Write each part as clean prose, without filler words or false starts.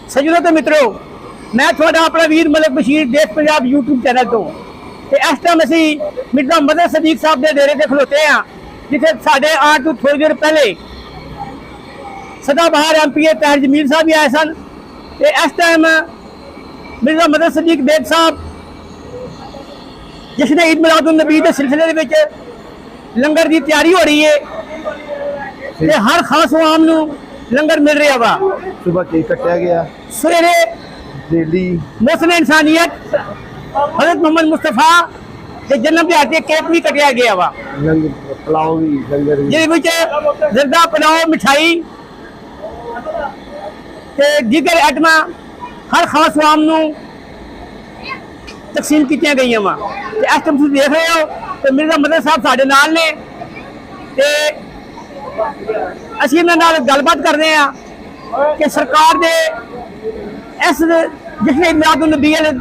सज्जनों तो मित्रों, मैं थोड़ा अपना वीर मलिक बशीर देश पंजाब यूट्यूब चैनल तो इस टाइम असी मिर्जा मदन सदीक साहब के डेरे से खलोते हैं, जिथे साढ़े आठ तो थोड़ी देर पहले सदाबहार MP ताहिर जमील साहब भी आए सन। इस टाइम मिर्जा मदन सदीक बेग साहब जिसने ईद मिलाद उन नबी के सिलसिले में लंगर की तैयारी हो रही है ते हर खास आवाम नू लंगर मिल रहा वा। सुबह केक कटिया गया, सवेरे डेली मौसम इंसानियत हजरत मोहम्मद मुस्तफा के जन्म दिहाड़े केक भी कटिया गया वा। लंगर पुलाव भी लंगर भी जिहदे जरदा पुलाव मिठाई ते दीगर आइटम हर खास आवाम नू तकसीम की गई वा। इस टाइम तुम देख रहे हो तो मिर्जा मदन साहब साडे नाल ने ते ਅਸੀਂ ਇਹਨਾਂ ਨਾਲ ਗੱਲਬਾਤ ਕਰਦੇ ਆ ਕਿ ਸਰਕਾਰ ਦੇ ਇਸ ਜਿਸਨੇ ਮਿਲਾਦ ਉਨ ਨਬੀ ਦੇ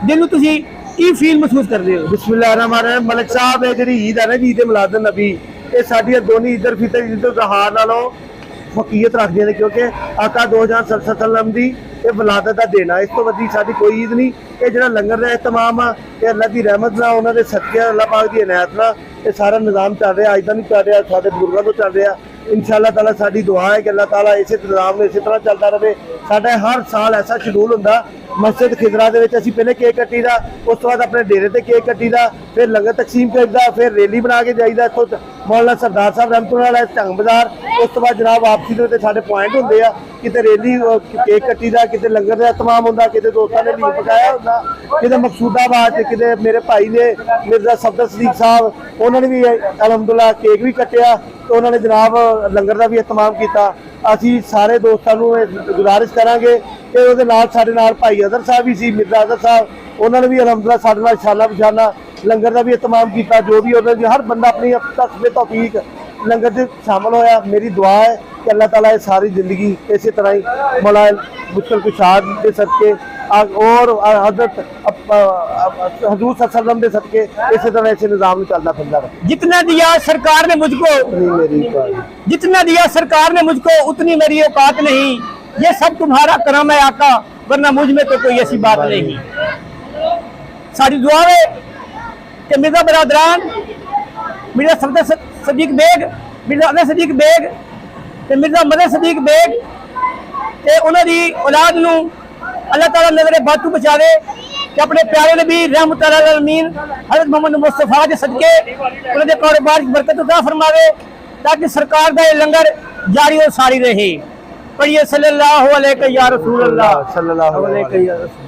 ਦਿਨ ਨੂੰ ਤੁਸੀਂ ਕੀ ਫੀਲ ਮਹਿਸੂਸ ਕਰਦੇ ਹੋ? बिस्मिल्लाहिर्रहमानिर्रहीम। मलिक साहब है जी ईद है ना जी, ईद मिलाद नबी, ये साडियां दोनों ईद उल फितर ईद उल ज़ुहा नालों फकीयत रखदियां ने, क्योंकि आका 2000 दी ये विलादत का दिन है। इस तो वड्डी साडी कोई ईद नहीं। ये जिहड़ा लंगर का एहतमाम है ये अल्लाह की रहमत नाल, उन्हां दे सदके, अल्लाह पाक की इनायत नाल ये सारा निज़ाम चल रहा। अज दा नहीं चल रहा, साडे बुजुर्गों तो चल रहा। इंशाअल्लाह ताला साडी दुआ है कि अल्लाह ताला इस निज़ाम में इस तरह चलता रहे। साडा हर साल ऐसा शेड्यूल हुंदा, मस्जिद खिजरा दे विच असीं पहले केक कट्टी दा, उस तो बाद अपने डेरे ते केक कट्टी दा, फिर लंगर तकसीम करीदा, फिर रैली बना के जाईदा इत्थों मौलाना सरदार साहब रहमतुल्लाह अलैह ढंग बाजार। उस तो बाद जनाब वापसी दे उत्ते साडे पॉइंट हुंदे आ, किते रैली केक कट्टी दा, किते लंगर दा तमाम हुंदा, किते दोस्तां ने लीर पकाया हुंदा, किते मकसूदाबाद किते मेरे भाई ने मिर्जा सफदर सदीक साहब उन्होंने भी अलहमदुल्ला केक भी कट्टिया, तो उन्होंने जनाब लंगर का भी एहतमाम किया। असी सारे दोस्तों गुजारिश करांगे कि उहदे नाल साडे नाल भाई अदर साहब भी सी, मिर्जा अदर साहब उन्होंने भी अलहमदुल्ला साडे नाल शाना बशाना लंगर का भी एहतमाम किया। जो भी उन्होंने हर बंदा अपनी तस्बे तौफीक लंगर से शामिल होया। मेरी दुआ है कि अल्लाह ताला ये सारी जिंदगी इसी तरह ही मौला मुश्किल कुशाद के सदके और हजरत हजूर सल्लल्लाहु के सदके इसी तरह ऐसे निज़ाम चलता फिरता रहे। जितना दिया सरकार ने मुझको, जितना दिया सरकार ने मुझको, उतनी मेरी औकात नहीं। ये सब तुम्हारा करम है आका, वरना मुझ में तो कोई ऐसी बात नहीं। सारी दुआ है कि मिर्जा बरादरान, मिर्जा सफदर सदीक बेग, मिर्जा अदर सदीक बेग ते मिर्जा मदन सदीक बेग ते उन्हां दी औलाद नू अल्लाह ताला नजरे बातू बचावे कि अपने प्यारे नबी रहमतुल लिल आलमीन हज़रत मोहम्मद मुस्तफा के सदके उन्हां दे कारोबार की बरकत अता फरमावे, ताकि सरकार का ये लंगर जारी और सारी रहे। पढ़िए सल्लल्लाहु अलैहि या रसूल अल्लाह, सल्लल्लाहु अलैहि या रसूल।